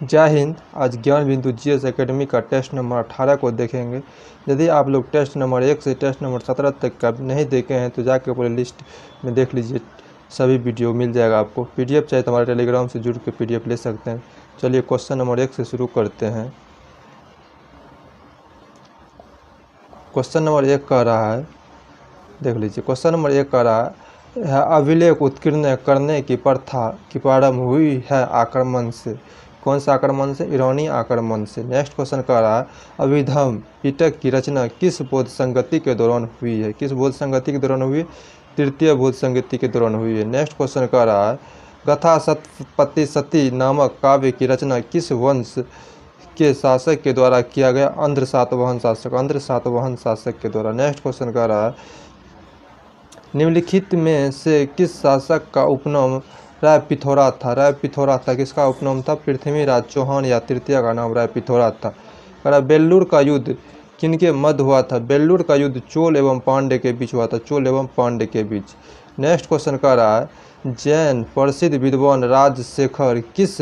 जय हिंद। आज ज्ञान बिंदु जीएस एकेडमी का टेस्ट नंबर 18 को देखेंगे। यदि आप लोग टेस्ट नंबर 1 से टेस्ट नंबर 17 तक का नहीं देखे हैं तो जाके पूरे लिस्ट में देख लीजिए, सभी वीडियो मिल जाएगा आपको। पीडीएफ चाहिए तो हमारे टेलीग्राम से जुड़ के पीडीएफ ले सकते हैं। चलिए क्वेश्चन नंबर 1 से शुरू करते हैं। क्वेश्चन नंबर 1 कह रहा है, देख लीजिए। क्वेश्चन नंबर 1 कह रहा है, अभिलेख उत्कीर्ण करने की प्रथा की प्रारंभ हुई है आक्रमण से। कौन सा आक्रमण से? ईरानी आक्रमण से। नेक्स्ट क्वेश्चन कह रहा है, अभिधम पिटक की रचना किस बोध संगति के दौरान हुई है? किस बोध संगति के दौरान हुई? तृतीय बोध संगति के दौरान हुई है। नेक्स्ट क्वेश्चन कह रहा है, गथा सतपति सती नामक काव्य की रचना किस वंश के शासक के द्वारा किया गया? आंध्र सातवाहन शासक। आंध्र सातवाहन शासक के द्वारा। नेक्स्ट क्वेश्चन कह रहा है, निम्नलिखित में से किस शासक का उपनाम राय पिथौरा था? राय पिथौरा था। किसका उपनाम था? पृथ्वीराज चौहान या तृतीय का नाम राय पिथौरा था। कह रहा, बेल्लूर का युद्ध किनके मध्य हुआ था? बेल्लूर का युद्ध चोल एवं पांड्य के बीच हुआ था। चोल एवं पांड्य के बीच। नेक्स्ट क्वेश्चन कह रहा है, जैन प्रसिद्ध विद्वान राजशेखर किस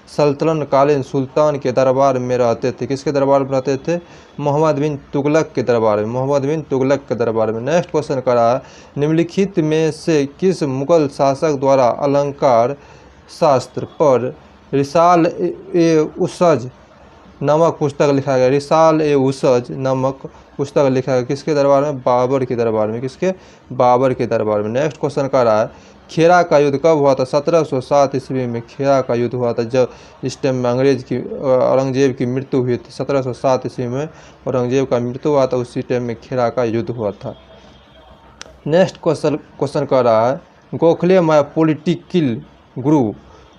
सल्तनत कालीन सुल्तान के दरबार में रहते थे? किसके दरबार में रहते थे? मोहम्मद बिन तुगलक के दरबार में। मोहम्मद बिन तुगलक के दरबार में। नेक्स्ट क्वेश्चन कर रहा है, निम्नलिखित में से किस मुगल शासक द्वारा अलंकार शास्त्र पर रिसाल ए उसज नामक पुस्तक लिखा गया? रिसाल ए उसज नामक पुस्तक लिखा गया किसके दरबार में? बाबर के दरबार में। किसके? बाबर के दरबार में। नेक्स्ट क्वेश्चन कर रहा है, खेरा का युद्ध कब हुआ था? 1707 ईस्वी में खेरा का युद्ध हुआ था, जब इस टाइम में औरंगजेब की मृत्यु हुई थी। 1707 ईस्वी में औरंगजेब का मृत्यु हुआ था, उसी टाइम में खेरा का युद्ध हुआ था। नेक्स्ट क्वेश्चन कर रहा है, गोखले माय पॉलिटिकल गुरु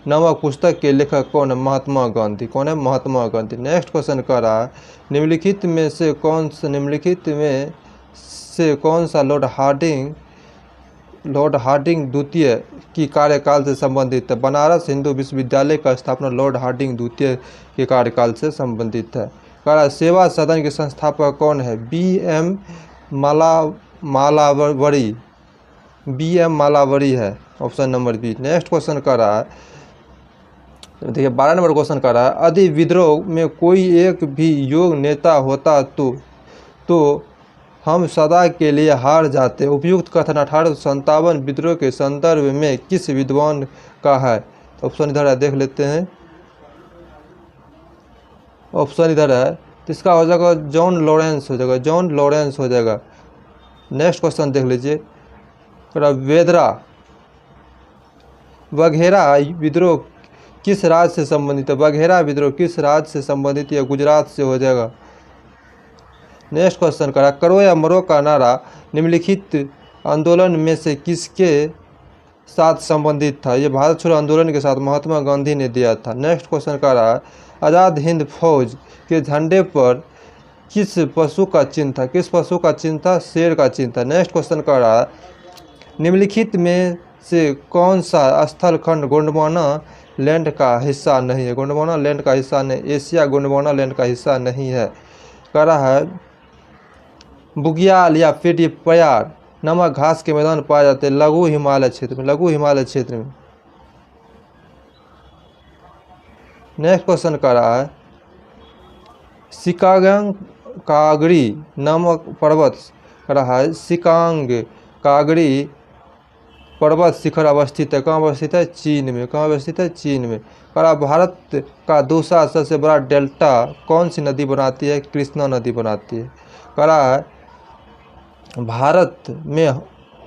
नामक पुस्तक के लेखक कौन है? महात्मा गांधी। कौन है? महात्मा गांधी। नेक्स्ट क्वेश्चन कर रहा है, निम्नलिखित में से कौन सा लॉर्ड हार्डिंग द्वितीय की कार्यकाल से संबंधित है? बनारस हिंदू विश्वविद्यालय का स्थापना लॉर्ड हार्डिंग द्वितीय के कार्यकाल से संबंधित है। कह रहा है, सेवा सदन के संस्थापक कौन है? बी.एम. मालावरी है। Option number B. Next question कर रहा है, देखिए 12 नंबर क्वेश्चन कर रहा है, यदि विद्रोह में कोई एक भी योग्य नेता होता तो हम सदा के लिए हार जाते। उपयुक्त कथन 1857 विद्रोह के संदर्भ में किस विद्वान का है? ऑप्शन इधर है, देख लेते हैं। ऑप्शन इधर है, तो इसका हो जाएगा जॉन लॉरेंस हो जाएगा। जॉन लॉरेंस हो जाएगा। नेक्स्ट क्वेश्चन देख लीजिए, बघेरा विद्रोह किस राज्य से संबंधित है? बघेरा विद्रोह किस राज्य से संबंधित है? गुजरात से हो जाएगा। नेक्स्ट क्वेश्चन करा, करो या मरो का नारा निम्नलिखित आंदोलन में से किसके साथ संबंधित था? ये भारत छोड़ो आंदोलन के साथ महात्मा गांधी ने दिया था। नेक्स्ट क्वेश्चन करा, आज़ाद हिंद फौज के झंडे पर किस पशु का चिन्ह था? किस पशु का चिन्ह था? शेर का चिन्ह था। नेक्स्ट क्वेश्चन करा, निम्नलिखित में से कौन सा स्थल खंड गोंडवाना लैंड का हिस्सा नहीं है? गोंडवाना लैंड का हिस्सा नहीं, एशिया गोंडवाना लैंड का हिस्सा नहीं है। कह रहा है, बुग्याल या फिर ये प्यार नामक घास के मैदान पाए जाते हैं लघु हिमालय क्षेत्र में। लघु हिमालय क्षेत्र में। नेक्स्ट क्वेश्चन कर रहा है, सिकांग कागड़ी नामक पर्वत कह रहा है, सिकांग कागड़ी पर्वत शिखर अवस्थित है। कहाँ अवस्थित है? चीन में। कहाँ अवस्थित है? चीन में। कह रहा, भारत का दूसरा सबसे बड़ा डेल्टा कौन सी नदी बनाती है? कृष्णा नदी बनाती है। कह रहा है, भारत में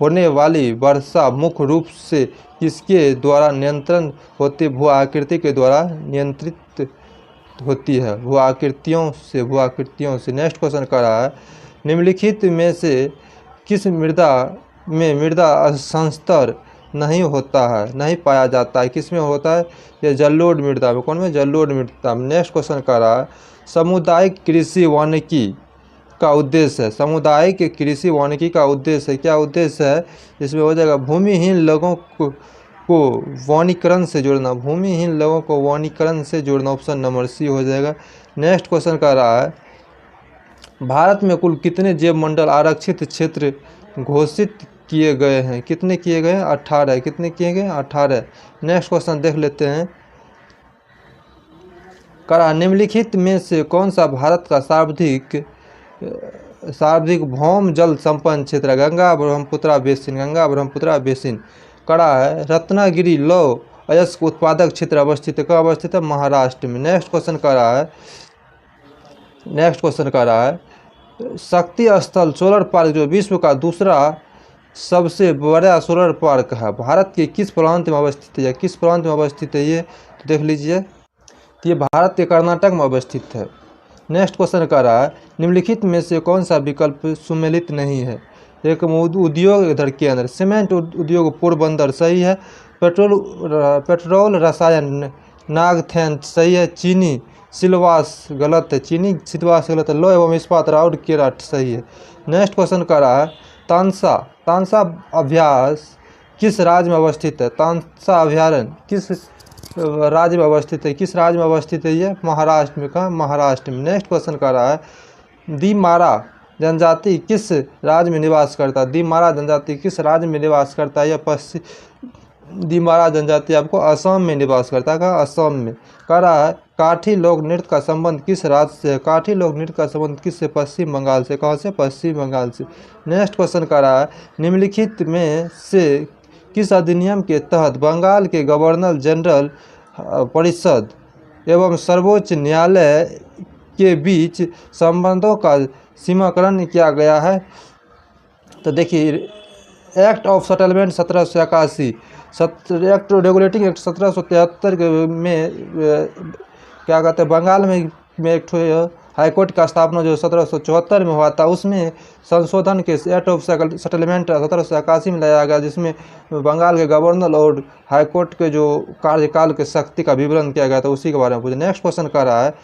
होने वाली वर्षा मुख्य रूप से किसके द्वारा नियंत्रण होती? भू आकृति के द्वारा नियंत्रित होती है। भू आकृतियों से। नेक्स्ट क्वेश्चन कर रहा है, निम्नलिखित में से किस मृदा में मृदा संस्तर नहीं होता है? नहीं पाया जाता है। किस में होता है? यह जलोढ़ मृदा में। कौन में? जलोढ़ मृदा में। नेक्स्ट क्वेश्चन कर रहा है, सामुदायिक कृषि वानिकी का उद्देश्य है। सामुदायिक कृषि वानिकी का उद्देश्य है। क्या उद्देश्य है? इसमें हो जाएगा भूमिहीन लोगों को वनीकरण से जोड़ना। भूमिहीन लोगों को वनीकरण से जोड़ना। ऑप्शन नंबर सी हो जाएगा। नेक्स्ट क्वेश्चन कर रहा है, भारत में कुल कितने जैव मंडल आरक्षित क्षेत्र घोषित किए गए हैं? कितने किए गए हैं? 18। कितने किए गए? 18। नेक्स्ट क्वेश्चन देख लेते हैं, करा निम्नलिखित में से कौन सा भारत का सर्वाधिक भौम जल संपन्न क्षेत्र है? Ganga Brahmaputra basin, Ganga Brahmaputra basin. कड़ा है रत्नागिरी लौह अयस्क उत्पादक क्षेत्र अवस्थित है, कहाँ अवस्थित है? महाराष्ट्र में। नेक्स्ट क्वेश्चन कर रहा है शक्ति स्थल सोलर पार्क जो विश्व का दूसरा सबसे बड़ा सोलर पार्क है, भारत के किस प्रांत में अवस्थित है? किस प्रांत में अवस्थित है ये तो देख लीजिए, ये भारत के कर्नाटक में अवस्थित है। नेक्स्ट क्वेश्चन कर रहा है निम्नलिखित में से कौन सा विकल्प सुमेलित नहीं है? एक उद्योग इधर केंद्र, सीमेंट उद्योग पोरबंदर सही है, पेट्रोल रसायन नागथैन सही है, चीनी सिलवास गलत है, चीनी सिलवास गलत है, लौह एवं इस्पात राउरकेला सही है। नेक्स्ट क्वेश्चन कर रहा है तानसा अभ्यास किस राज्य में अवस्थित है? तानसा अभ्यारण्य किस राज्य में अवस्थित है? किस राज्य में अवस्थित है ये? महाराष्ट्र में। कहाँ? महाराष्ट्र में। नेक्स्ट क्वेश्चन कर रहा है दिमारा जनजाति किस राज्य में निवास करता है? दिमारा जनजाति किस राज्य में निवास करता है? यह दिमारा जनजाति आपको असम में निवास करता है। कहाँ? असम में। कह रहा है काठी लोक नृत्य का संबंध किस राज्य से है? काठी लोक नृत्य का संबंध किससे? पश्चिम बंगाल से। कहाँ से? पश्चिम बंगाल से। नेक्स्ट क्वेश्चन कर रहा है निम्नलिखित में से किस अधिनियम के तहत बंगाल के गवर्नर जनरल परिषद एवं सर्वोच्च न्यायालय के बीच संबंधों का सीमाकरण किया गया है? तो देखिए act of settlement 1781, act regulating act 1773 में क्या कहते हैं बंगाल में एक हाईकोर्ट का स्थापना जो 1774 में हुआ था, उसमें संशोधन के एक्ट ऑफ सेटलमेंट 1781 में लाया गया, जिसमें बंगाल के गवर्नर और हाईकोर्ट के जो कार्यकाल के शक्ति का विवरण किया गया था, उसी के बारे में पूछा। नेक्स्ट क्वेश्चन कर रहा है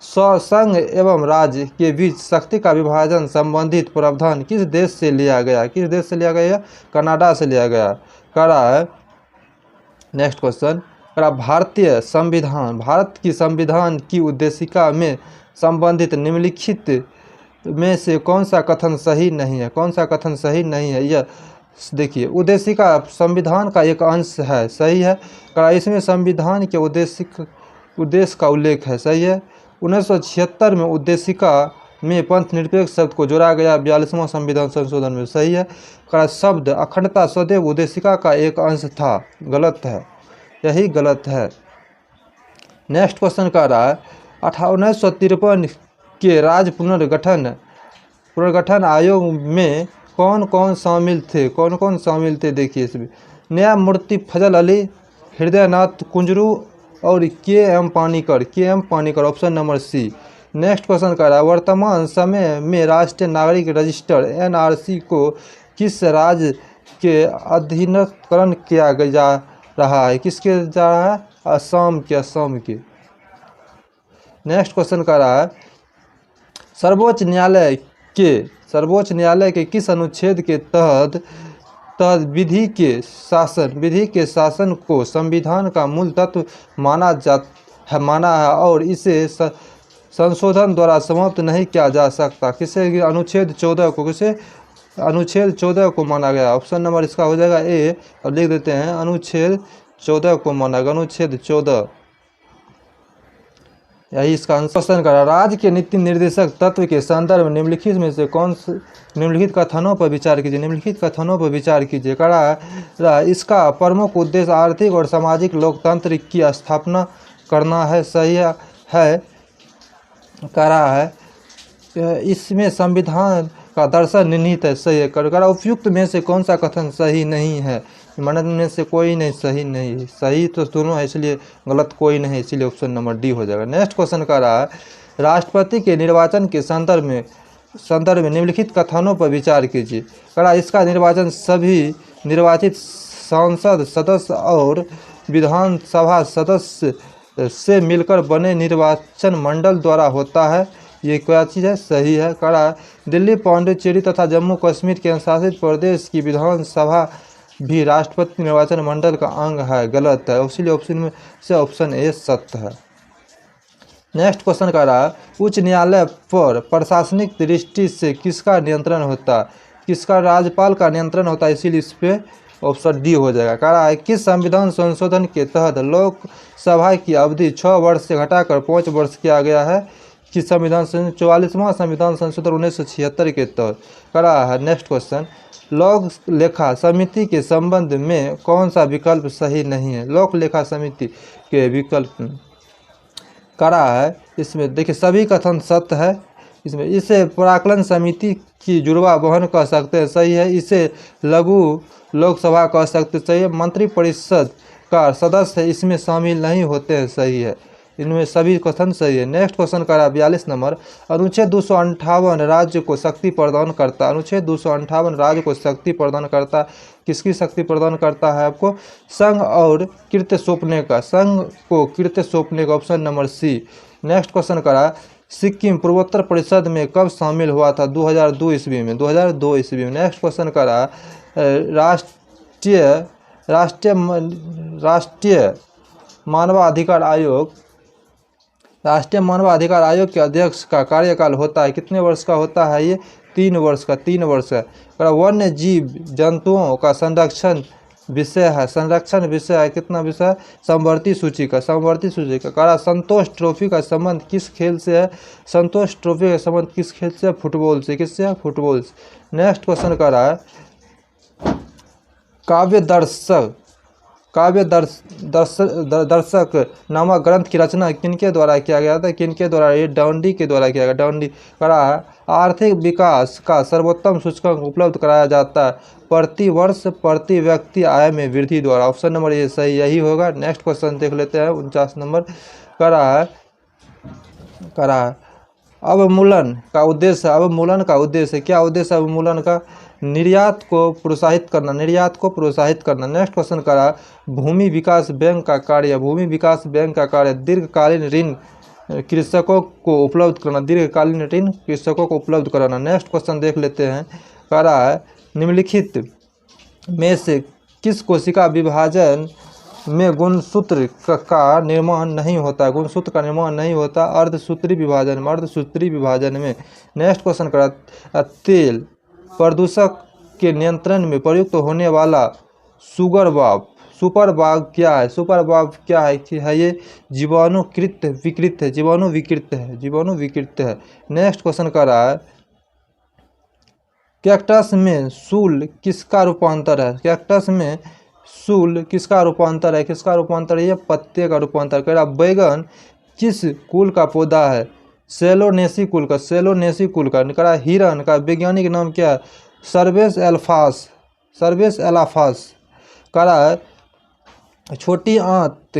संघ एवं राज्य के बीच शक्ति का विभाजन संबंधित प्रावधान किस देश से लिया गया? किस देश से लिया गया? कनाडा से लिया गया। कर रहा है नेक्स्ट क्वेश्चन भारतीय संविधान, भारत की संविधान की उद्देशिका में संबंधित निम्नलिखित में से कौन सा कथन सही नहीं है? कौन सा कथन सही नहीं है? यह देखिए उद्देशिका संविधान का एक अंश है, सही है। इसमें संविधान के उद्देश्य का उल्लेख है, सही है। 1976 में उद्देशिका में पंथ निरपेक्ष शब्द को जोड़ा गया 42वां संविधान संशोधन में, सही है। शब्द अखंडता सदैव उद्देशिका का एक अंश था, गलत है, यही गलत है। नेक्स्ट क्वेश्चन कर रहा है 1953 के राज्य पुनर्गठन आयोग में कौन कौन शामिल थे? कौन कौन शामिल थे देखिए इसमें न्यायमूर्ति फजल अली, हृदयनाथ कुंजरू और K M. Panikkar, option number C. Next question कर रहा है वर्तमान समय में राष्ट्रीय नागरिक रजिस्टर NRC को किस राज्य के अधीनकरण किया जा रहा है? किसके जा रहा है? असम के। नेक्स्ट क्वेश्चन कर रहा है सर्वोच्च न्यायालय के किस अनुच्छेद के तहत विधि के शासन को संविधान का मूल तत्व माना है और इसे संशोधन द्वारा समाप्त नहीं किया जा सकता? किसे? अनुच्छेद 14 को। किसे? अनुच्छेद 14 को माना गया। ऑप्शन नंबर इसका हो जाएगा ए, और लिख देते हैं अनुच्छेद 14 को माना गया, अनुच्छेद 14, यही इसका क्वेश्चन करा। राज्य के नीति निर्देशक तत्व के संदर्भ में निम्नलिखित में से निम्नलिखित कथनों पर विचार कीजिए। करा इसका प्रमुख उद्देश्य आर्थिक और सामाजिक लोकतंत्र की स्थापना करना है, सही है। करा है इसमें संविधान का दर्शन निहित है, सही है। करा उपयुक्त में से कौन सा कथन सही नहीं है? मनन में से कोई नहीं सही नहीं है, सही तो दोनों है, इसलिए गलत कोई नहीं, इसलिए ऑप्शन नंबर डी हो जाएगा। नेक्स्ट क्वेश्चन कर रहा है राष्ट्रपति के निर्वाचन के संदर्भ में निम्नलिखित कथनों पर विचार कीजिए। करा इसका निर्वाचन सभी निर्वाचित सांसद सदस्य और विधानसभा सदस्य से मिलकर बने निर्वाचन मंडल द्वारा होता है, ये क्या चीज़ है? सही है। करा दिल्ली, पांडिचेरी तथा जम्मू कश्मीर के शासित प्रदेश की विधानसभा भी राष्ट्रपति निर्वाचन मंडल का अंग है, गलत है, इसलिए ऑप्शन में से ऑप्शन ए सत्य है। नेक्स्ट क्वेश्चन कर रहा है उच्च न्यायालय पर प्रशासनिक दृष्टि से किसका नियंत्रण होता है? किसका? राज्यपाल का नियंत्रण होता है, इसीलिए इस पर ऑप्शन डी हो जाएगा। कह रहा है किस संविधान संशोधन के तहत लोकसभा की अवधि 6 वर्ष से घटाकर 5 वर्ष किया गया है? किस संविधान 44वां संविधान संशोधन 1976 के तहत। कह रहा है नेक्स्ट क्वेश्चन, लोक लेखा समिति के संबंध में कौन सा विकल्प सही नहीं है? लोक लेखा समिति के विकल्प कह रहा है इसमें देखिए सभी कथन सत्य है, इसमें इसे प्राक्कलन समिति की जुड़वा बहन कह सकते हैं, सही है। इसे लघु लोकसभा कह सकते, सही है। मंत्रिपरिषद का सदस्य इसमें शामिल नहीं होते हैं, सही है। इनमें सभी कथन सही है। नेक्स्ट क्वेश्चन का 42 नंबर, अनुच्छेद 258 राज्य को शक्ति प्रदान करता। अनुच्छेद 258 राज्य को शक्ति प्रदान करता, किसकी शक्ति प्रदान करता है आपको? संघ और कृत्य सौंपने का, संघ को कृत्य सौंपने का, option number C. Next question करा, सिक्किम पूर्वोत्तर परिषद में कब शामिल हुआ था? 2002 ईस्वी में, 2002 ईस्वी में। नेक्स्ट क्वेश्चन करा, राष्ट्रीय मानवाधिकार आयोग, राष्ट्रीय मानवाधिकार आयोग के अध्यक्ष का कार्यकाल होता है, कितने वर्ष का होता है ये? 3 वर्ष का, 3 वर्ष का। वन्य जीव जंतुओं का संरक्षण विषय है, संरक्षण विषय है, कितना विषय? समवर्ती सूची का, समवर्ती सूची का। करा संतोष ट्रॉफी का संबंध किस खेल से है? संतोष ट्रॉफी का संबंध किस खेल से? फुटबॉल से, किससे? फुटबॉल से। नेक्स्ट क्वेश्चन करा है, काव्य दर्शक नामक ग्रंथ की रचना किनके द्वारा किया गया था? किनके द्वारा? ये डाउंडी के द्वारा किया गया। डाउंडी। करा आर्थिक विकास का सर्वोत्तम सूचकांक उपलब्ध कराया जाता है प्रति वर्ष प्रति व्यक्ति आय में वृद्धि द्वारा। ऑप्शन नंबर ये सही यही होगा। नेक्स्ट क्वेश्चन देख लेते हैं 49 नंबर। करा अवमूलन का उद्देश्य, अवमूलन का उद्देश्य क्या? उद्देश्य अवमूलन का निर्यात को प्रोत्साहित करना, निर्यात को प्रोत्साहित करना। नेक्स्ट क्वेश्चन करा भूमि विकास बैंक का कार्य, भूमि विकास बैंक का कार्य दीर्घकालीन ऋण कृषकों को उपलब्ध कराना, दीर्घकालीन ऋण कृषकों को उपलब्ध कराना। नेक्स्ट क्वेश्चन देख लेते हैं। कह रहा है निम्नलिखित में से किस कोशिका विभाजन में गुणसूत्र का निर्माण नहीं होता? गुणसूत्र का निर्माण नहीं होता अर्धसूत्री विभाजन में, अर्धसूत्री विभाजन में। नेक्स्ट क्वेश्चन करा तेल प्रदूषक के नियंत्रण में प्रयुक्त होने वाला सुपरबाग क्या है? सुपरबाग क्या है कि है ये जीवाणुकृत विकृत है, जीवाणु विकृत है, जीवाणु विकृत है। नेक्स्ट क्वेश्चन कर रहा है कैक्टस में शूल किसका रूपांतर है? कैक्टस में शूल किसका रूपांतर है? किसका रूपांतर? ये पत्ते का रूपांतर। कह रहा बैगन किस कुल का पौधा है? सेलोनेसी कुल का, सेलोनेसी कुल का। कह रहा हिरन का वैज्ञानिक नाम क्या है? सर्वेस एल्फास, सर्वेस एलाफास। कह रहा है छोटी आंत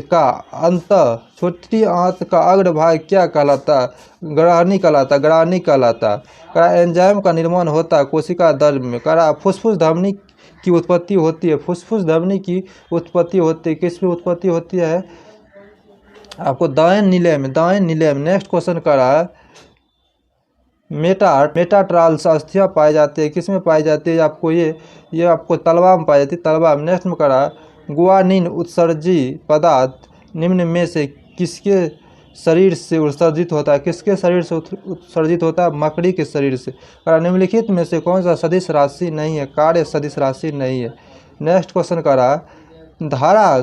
का अग्रभाग क्या कहलाता है? ग्रहणी कहलाता, ग्रहणी कहलाता। कह रहा एंजाइम का निर्माण होता है कोशिका दल में। कह रहा फुसफुस धमनी की उत्पत्ति होती है, फुसफुस धमनी की उत्पत्ति होती है, किस में उत्पत्ति होती है? आपको दाएं नीले में, दाएं नीले में। नेक्स्ट क्वेश्चन कर रहा है मेटाट्राल्स अस्थियाँ पाई जाती है, किस में पाई जाती है? आपको ये आपको तलवा में पाई जाती है, तलवा में। नेक्स्ट में करा गुआनिन उत्सर्जी पदार्थ निम्न में से किसके शरीर से उत्सर्जित होता है? किसके शरीर से उत्सर्जित होता है? मकड़ी के शरीर से। करा निम्नलिखित में से कौन सा सदिश राशि नहीं है? कार्य सदिश राशि नहीं है। नेक्स्ट क्वेश्चन करा धारा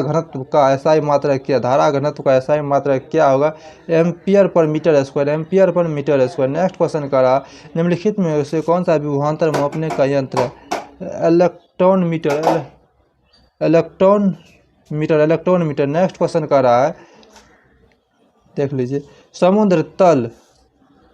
घनत्व का एसआई मात्रक क्या? धारा घनत्व का एसआई मात्रक क्या होगा? Ampere per metre square, ampere per metre square. Next question करा निम्नलिखित में से कौन सा विभवांतर मापने का यंत्र है? Electron metre. नेक्स्ट क्वेश्चन कर रहा है देख लीजिए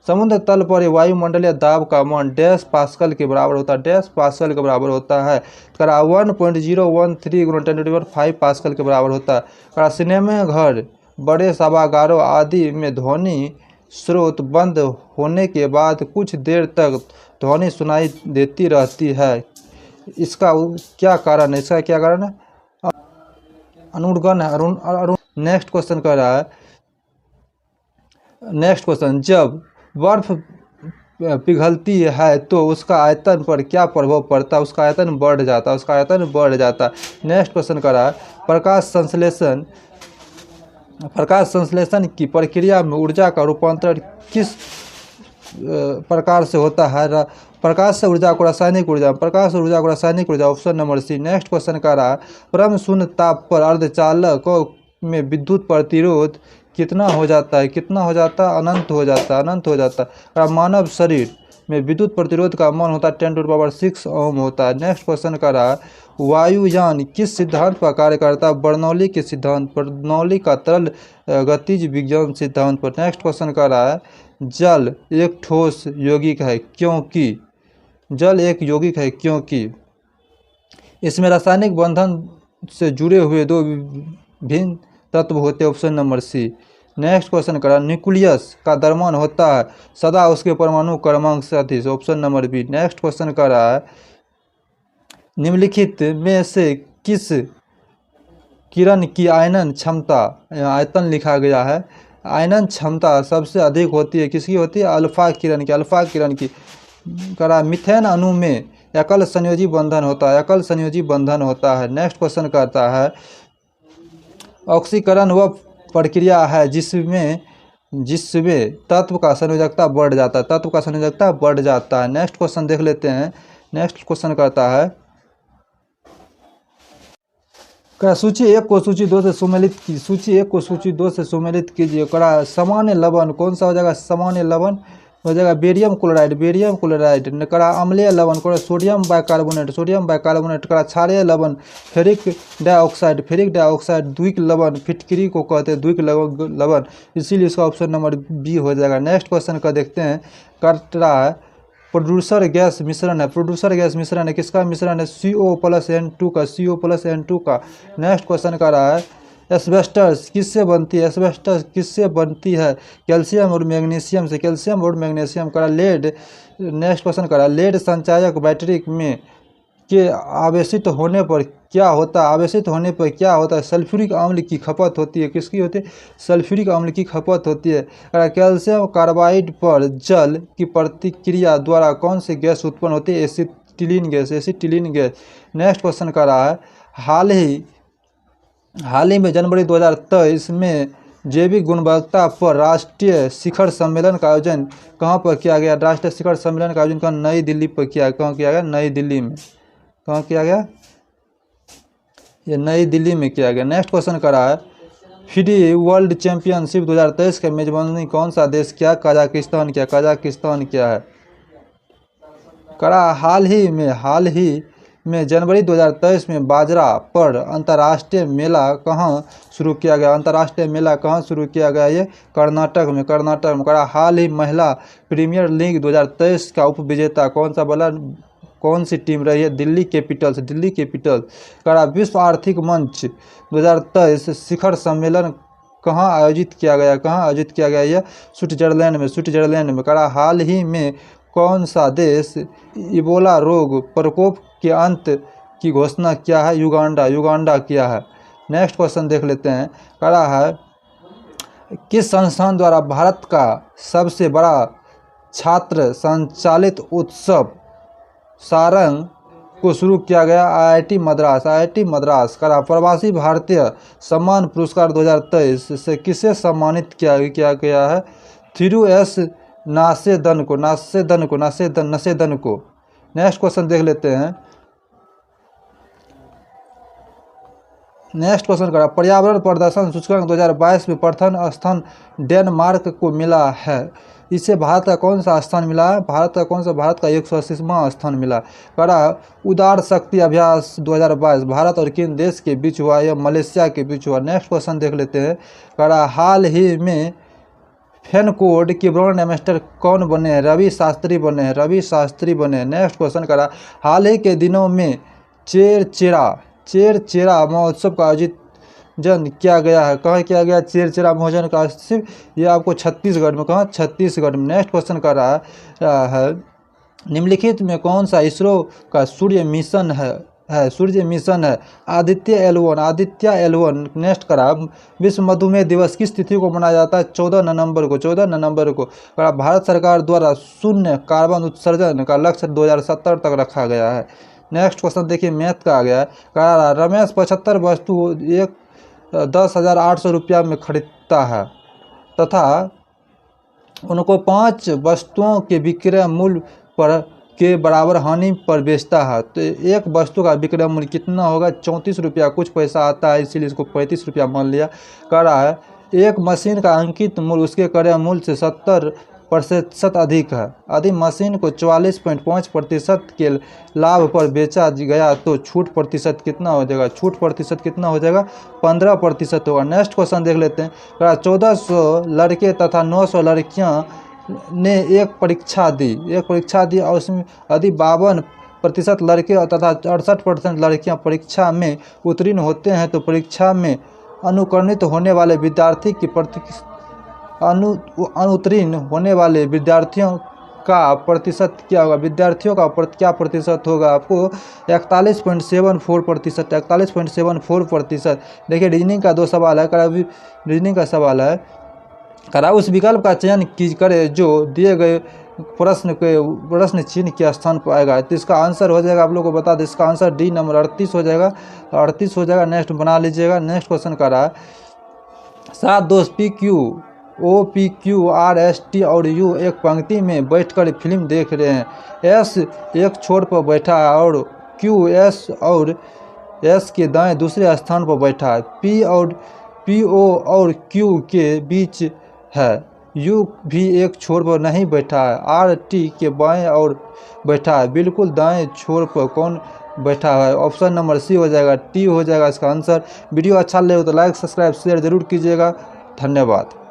समुद्र तल पर वायुमंडलीय दाब का मान डैश पास्कल के बराबर होता है, डैश पास्कल के बराबर होता है। करा 1.013 × 10⁵ पास्कल के बराबर होता है। करा सिनेमा घर बड़े सभागारों आदि में ध्वनि स्रोत बंद होने के बाद कुछ देर तक ध्वनि सुनाई देती रहती है, इसका क्या कारण है? इसका क्या कारण है? अनुर्गण है। नेक्स्ट क्वेश्चन कर रहा है नेक्स्ट क्वेश्चन जब बर्फ पिघलती है तो उसका आयतन पर क्या प्रभाव पड़ता है? उसका आयतन बढ़ जाता है, उसका आयतन बढ़ जाता है। नेक्स्ट क्वेश्चन कर रहा है प्रकाश संश्लेषण की प्रक्रिया में ऊर्जा का रूपांतरण किस प्रकार से होता है? प्रकाश ऊर्जा को रासायनिक ऊर्जा, प्रकाश ऊर्जा को रासायनिक ऊर्जा, option number C. Next question कह रहा है परम शून्य ताप पर अर्धचालक में विद्युत प्रतिरोध कितना हो जाता है, कितना हो जाता है, अनंत हो जाता है, अनंत हो जाता है। मानव शरीर में विद्युत प्रतिरोध का मान होता है 10⁻6 ओम होता है। नेक्स्ट क्वेश्चन कर रहा है वायुयान किस सिद्धांत पर कार्य करता है, बर्नौली के सिद्धांत, बर्नौली का तरल गतिज विज्ञान सिद्धांत पर। नेक्स्ट क्वेश्चन कर रहा है जल एक ठोस यौगिक है क्योंकि, जल एक यौगिक है क्योंकि इसमें रासायनिक बंधन से जुड़े हुए दो भिन्न तत्व होते हैं, option number C. Next question करा न्यूक्लियस का द्रव्यमान होता है सदा उसके परमाणु क्रमांक से अधिक, option number B. Next question कर रहा है निम्नलिखित में से किस किरण की आयनन क्षमता, आयतन लिखा गया है, आयनन क्षमता सबसे अधिक होती है, किसकी होती है, अल्फा किरण की, अल्फा किरण की। करा मीथेन अणु में एकल संयोजी बंधन होता है, एकल संयोजी बंधन होता है। नेक्स्ट क्वेश्चन करता है ऑक्सीकरण वह प्रक्रिया है जिसमें तत्व का संयोजकता बढ़ जाता है, तत्व का संयोजकता बढ़ जाता है। नेक्स्ट क्वेश्चन देख लेते हैं। नेक्स्ट क्वेश्चन करता है सूची 1 को सूची 2 से सुमेलित की, सूची 1 को सूची 2 से सुमेलित कीजिए। करा सामान्य लवण कौन सा हो जाएगा, सामान्य लवण हो जाएगा बेरियम क्लोराइड, बेरियम क्लोराइड। करा अम्लीय लवण करा सोडियम बाइकार्बोनेट, सोडियम बाइकार्बोनेट। करा क्षारीय लवण फेरिक डाइऑक्साइड, फेरिक डाइऑक्साइड। द्विक लवण फिटकरी को कहते हैं द्विक लवण, इसीलिए इसका ऑप्शन नंबर बी हो जाएगा। नेक्स्ट क्वेश्चन का देखते हैं। कर रहा है प्रोड्यूसर गैस मिश्रण है, प्रोड्यूसर गैस मिश्रण है, किसका मिश्रण है, CO+N2 का, CO+N2 का। नेक्स्ट क्वेश्चन का रहा है एस्बेस्टस किससे बनती है, एस्बेस्टस किससे बनती है, कैल्शियम और मैग्नीशियम से, कैल्शियम और मैग्नीशियम। करा लेड, नेक्स्ट क्वेश्चन करा लेड संचायक बैटरी में के आवेशित होने पर क्या होता है, आवेशित होने पर क्या होता है, सल्फ्यूरिक अम्ल की खपत होती है, किसकी होती है, सल्फ्यूरिक अम्ल की खपत होती है। कैल्शियम कार्बाइड पर जल की प्रतिक्रिया द्वारा कौन सी गैस उत्पन्न होती है, acetylene gas, acetylene gas. Next question का रहा है हाल ही में जनवरी 2023 में जैविक गुणवत्ता पर राष्ट्रीय शिखर सम्मेलन का आयोजन कहाँ पर किया गया, राष्ट्रीय शिखर सम्मेलन का आयोजन कहाँ, नई दिल्ली पर किया, कहाँ किया गया, नई दिल्ली में। कहाँ किया गया, ये नई दिल्ली में किया गया। नेक्स्ट क्वेश्चन करा है FIDE वर्ल्ड चैंपियनशिप 2023 का मेजबानी कौन सा देश किया, कजाकिस्तान किया, कजाकिस्तान किया है। करा हाल ही में जनवरी 2023 में बाजरा पर अंतर्राष्ट्रीय मेला कहाँ शुरू किया गया, अंतर्राष्ट्रीय मेला कहाँ शुरू किया गया, ये कर्नाटक में, कर्नाटक में। करा हाल ही महिला प्रीमियर लीग 2023 का उपविजेता कौन सा बोला, कौन सी टीम रही है, दिल्ली कैपिटल्स, दिल्ली कैपिटल्स। करा विश्व आर्थिक मंच 2023 शिखर सम्मेलन कहाँ आयोजित किया गया, कहाँ आयोजित किया गया, यह स्विट्जरलैंड में, स्विट्जरलैंड में। करा हाल ही में कौन सा देश इबोला रोग प्रकोप के अंत की घोषणा किया है, युगांडा, युगांडा किया है। नेक्स्ट क्वेश्चन देख लेते हैं। करा है किस संस्थान द्वारा भारत का सबसे बड़ा छात्र संचालित उत्सव सारंग को शुरू किया गया, IIT मद्रास, IIT मद्रास। करा प्रवासी भारतीय सम्मान पुरस्कार 2023 से किसे सम्मानित किया गया है, थिरू एस नासेदन को, नसेदन को। नेक्स्ट क्वेश्चन देख लेते हैं। नेक्स्ट क्वेश्चन करा पर्यावरण प्रदर्शन सूचकांक 2022 में प्रथम स्थान डेनमार्क को मिला है, इससे भारत का कौन सा स्थान मिला है, भारत का 180वां स्थान मिला। करा उदार शक्ति अभ्यास 2022 भारत और किन देश के बीच हुआ, यह मलेशिया के बीच हुआ। नेक्स्ट क्वेश्चन देख लेते हैं। करा हाल ही में फेनकोड के ब्रांड एम्बेसडर कौन बने हैं, रवि शास्त्री बने हैं, रवि शास्त्री बने हैं। नेक्स्ट क्वेश्चन करा हाल ही के दिनों में चेरचेरा महोत्सव का आयोजन किया गया है, कहाँ किया गया, चेरचेरा महोत्सव का आयोजन, ये आपको छत्तीसगढ़ में, कहाँ, छत्तीसगढ़ में। नेक्स्ट क्वेश्चन कर रहा है निम्नलिखित में कौन सा इसरो का सूर्य मिशन है, आदित्य L1। नेक्स्ट करा विश्व मधुमेह दिवस किस तिथि को मनाया जाता है, 14 नवंबर को, 14 नवंबर को। करा भारत सरकार द्वारा शून्य कार्बन उत्सर्जन का लक्ष्य 2070 तक रखा गया है। नेक्स्ट क्वेश्चन देखिए मैथ का आ गया है। करा रमेश 75 वस्तु 10,800 रुपया में खरीदता है तथा उनको 5 वस्तुओं के विक्रय मूल्य पर के बराबर हानि पर बेचता है। तो एक वस्तु का विक्रय मूल्य कितना होगा? 34 रुपया कुछ पैसा आता है, इसीलिए इसको 35 रुपया मान लिया। कह रहा है एक मशीन का अंकित मूल्य उसके क्रय मूल्य से 70% अधिक है। यदि मशीन को 44.5% के लाभ पर बेचा गया तो छूट प्रतिशत कितना हो जाएगा? छूट प्रतिशत कितना हो जाएगा? 15% होगा। नेक्स्ट क्वेश्चन देख लेते हैं। 1400 लड़के तथा 900 लड़कियां ने एक परीक्षा दी और उसमें यदि 52% लड़के तथा 68% लड़कियां परीक्षा में उत्तीर्ण होते हैं तो परीक्षा में अनुत्तीर्ण होने वाले विद्यार्थी की अनुत्तीर्ण होने वाले विद्यार्थियों का प्रतिशत क्या होगा? विद्यार्थियों का क्या प्रतिशत होगा? आपको 41.74%। 41.74%। देखिए रीजनिंग का 2 सवाल है। रीजनिंग का सवाल है, करा उस विकल्प का चयन करे जो दिए गए प्रश्न चिन्ह के स्थान पर आएगा। तो इसका आंसर हो जाएगा, आप लोग को बता दें, इसका आंसर डी नंबर 38 हो जाएगा। 38 हो जाएगा। नेक्स्ट बना लीजिएगा। नेक्स्ट क्वेश्चन कर रहा है 7 दोस्त PQ, और U एक पंक्ति में बैठकर फिल्म देख रहे हैं। S एक छोर पर बैठा है और और S के दाएं दूसरे स्थान पर बैठा है। PO और Q के बीच है। U भी एक छोर पर नहीं बैठा है। R T के बाएं और बैठा है। बिल्कुल दाएं छोर पर कौन बैठा है? ऑप्शन नंबर सी हो जाएगा, T हो जाएगा इसका आंसर। वीडियो अच्छा लगे तो लाइक सब्सक्राइब शेयर जरूर कीजिएगा। धन्यवाद।